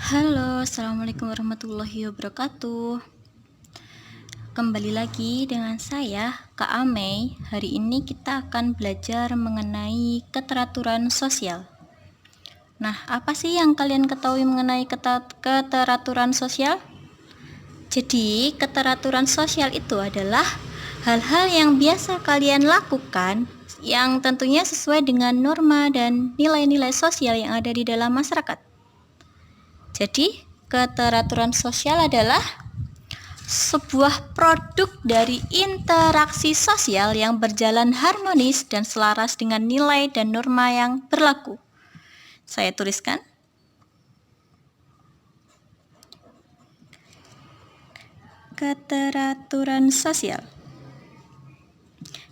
Halo, assalamualaikum warahmatullahi wabarakatuh. Kembali lagi dengan saya, Kak Amei. Hari ini kita akan belajar mengenai keteraturan sosial. Nah, apa sih yang kalian ketahui mengenai keteraturan sosial? Jadi, keteraturan sosial itu adalah hal-hal yang biasa kalian lakukan yang tentunya sesuai dengan norma dan nilai-nilai sosial yang ada di dalam masyarakat. Jadi, keteraturan sosial adalah sebuah produk dari interaksi sosial yang berjalan harmonis dan selaras dengan nilai dan norma yang berlaku. Saya tuliskan. Keteraturan sosial.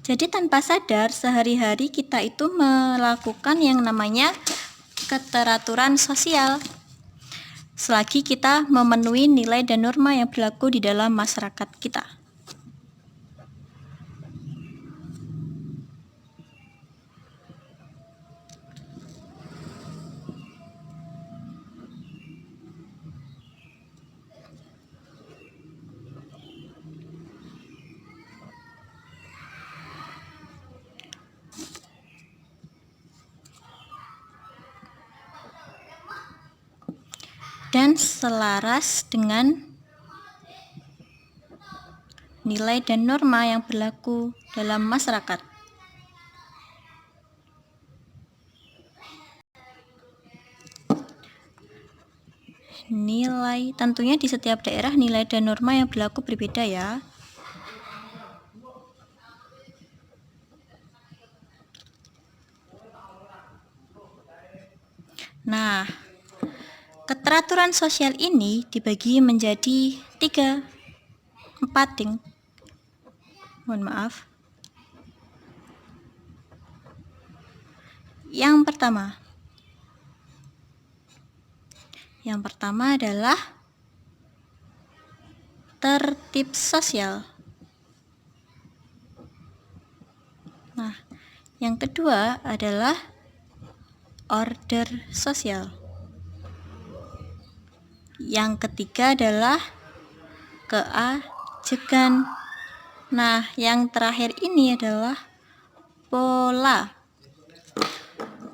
Jadi tanpa sadar sehari-hari kita itu melakukan yang namanya keteraturan sosial. Selagi kita memenuhi nilai dan norma yang berlaku di dalam masyarakat kita. Dan selaras dengan nilai dan norma yang berlaku dalam masyarakat. Nilai, tentunya di setiap daerah nilai dan norma yang berlaku berbeda ya. Nah, keteraturan sosial ini dibagi menjadi 4. Mohon maaf. Yang pertama adalah tertib sosial. Nah, yang kedua adalah order sosial. Yang ketiga adalah keajegan. Nah, yang terakhir ini adalah pola.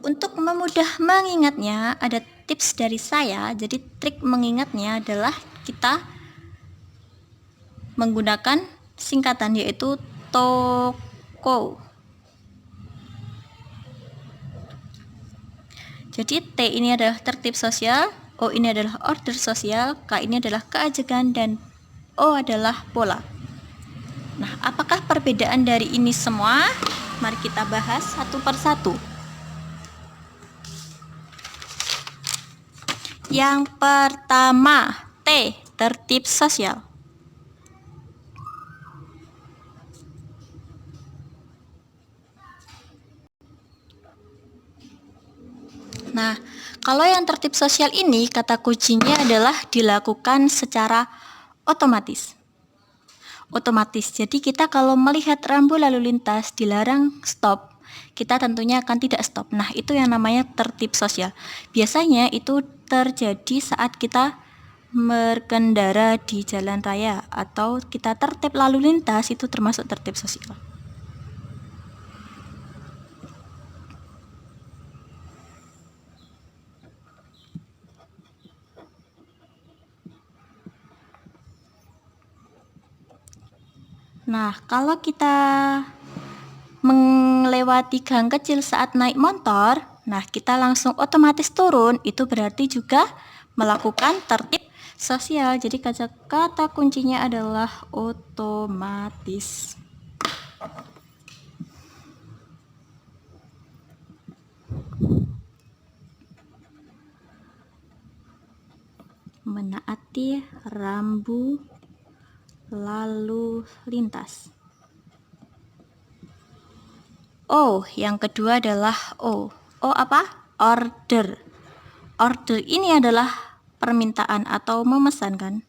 Untuk memudah mengingatnya, ada tips dari saya. Jadi trik mengingatnya adalah kita menggunakan singkatan, yaitu TOKO. Jadi T ini adalah tertib sosial, O ini adalah order sosial, K ini adalah keajegan, dan O adalah pola. Nah, apakah perbedaan dari ini semua? Mari kita bahas satu persatu. Yang pertama, T, tertib sosial. Nah, kalau yang tertib sosial ini, kata kuncinya adalah dilakukan secara otomatis. Jadi kita kalau melihat rambu lalu lintas dilarang stop, kita tentunya akan tidak stop. Nah, itu yang namanya tertib sosial. Biasanya itu terjadi saat kita berkendara di jalan raya atau kita tertib lalu lintas, itu termasuk tertib sosial. Nah, kalau kita melewati gang kecil saat naik motor, nah kita langsung otomatis turun, itu berarti juga melakukan tertib sosial. Jadi kata kuncinya adalah otomatis. Menaati rambu lalu lintas. O, yang kedua adalah O. O apa? Order. Order ini adalah permintaan atau memesan kan?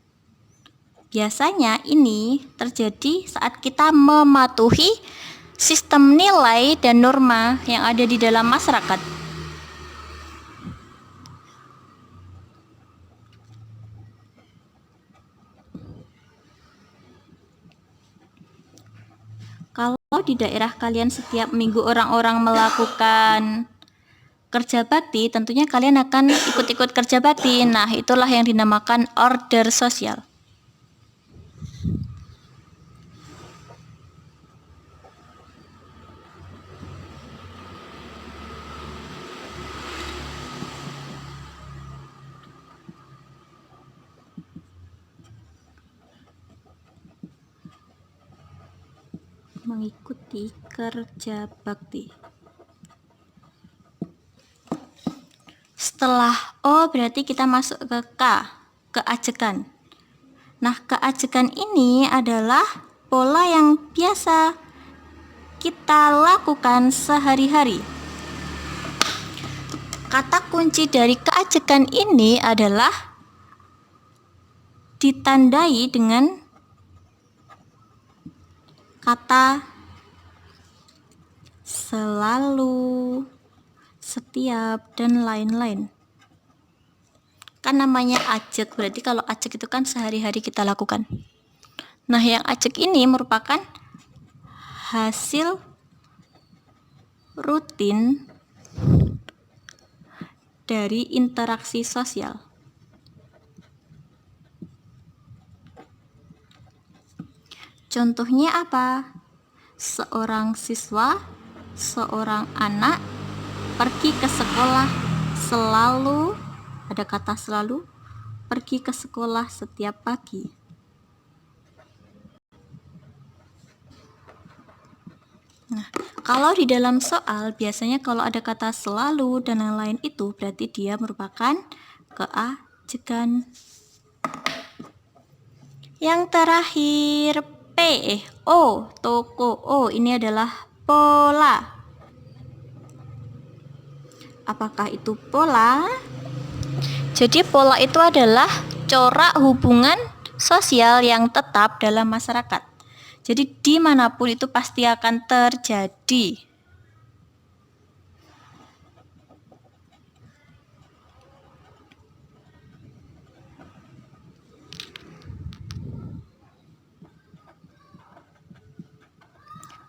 Biasanya ini terjadi saat kita mematuhi sistem nilai dan norma yang ada di dalam masyarakat. Kalau di daerah kalian setiap minggu orang-orang melakukan kerja bakti, tentunya kalian akan ikut-ikut kerja bakti. Nah, itulah yang dinamakan order sosial. Mengikuti kerja bakti. Setelah O berarti kita masuk ke K, keajekan. Nah, keajekan ini adalah pola yang biasa kita lakukan sehari-hari. Kata kunci dari keajekan ini adalah ditandai dengan kata selalu, setiap, dan lain-lain. Kan namanya ajek, berarti kalau ajek itu kan sehari-hari kita lakukan. Nah, yang ajek ini merupakan hasil rutin dari interaksi sosial. Contohnya apa? Seorang siswa, seorang anak pergi ke sekolah selalu, ada kata selalu, pergi ke sekolah setiap pagi. Nah, kalau di dalam soal biasanya kalau ada kata selalu dan lain-lain itu berarti dia merupakan keajekan. Yang terakhir toko. Ini adalah pola. Apakah itu pola? Jadi pola itu adalah corak hubungan sosial yang tetap dalam masyarakat. Jadi dimanapun itu pasti akan terjadi.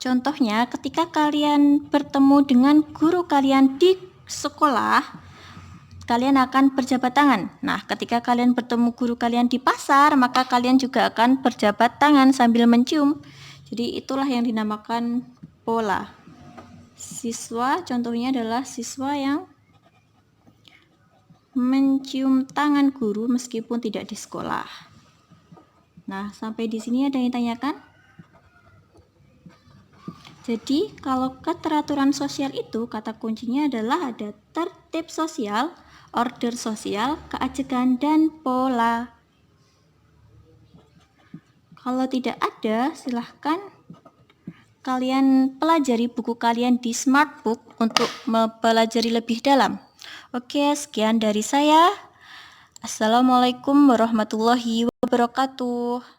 Contohnya, ketika kalian bertemu dengan guru kalian di sekolah, kalian akan berjabat tangan. Nah, ketika kalian bertemu guru kalian di pasar, maka kalian juga akan berjabat tangan sambil mencium. Jadi itulah yang dinamakan pola. Siswa, contohnya adalah siswa yang mencium tangan guru meskipun tidak di sekolah. Nah, sampai di sini ada yang tanyakan? Jadi, kalau keteraturan sosial itu kata kuncinya adalah ada tertib sosial, order sosial, keajekan, dan pola. Kalau tidak ada, silahkan kalian pelajari buku kalian di Smartbook untuk mempelajari lebih dalam. Oke, sekian dari saya. Assalamualaikum warahmatullahi wabarakatuh.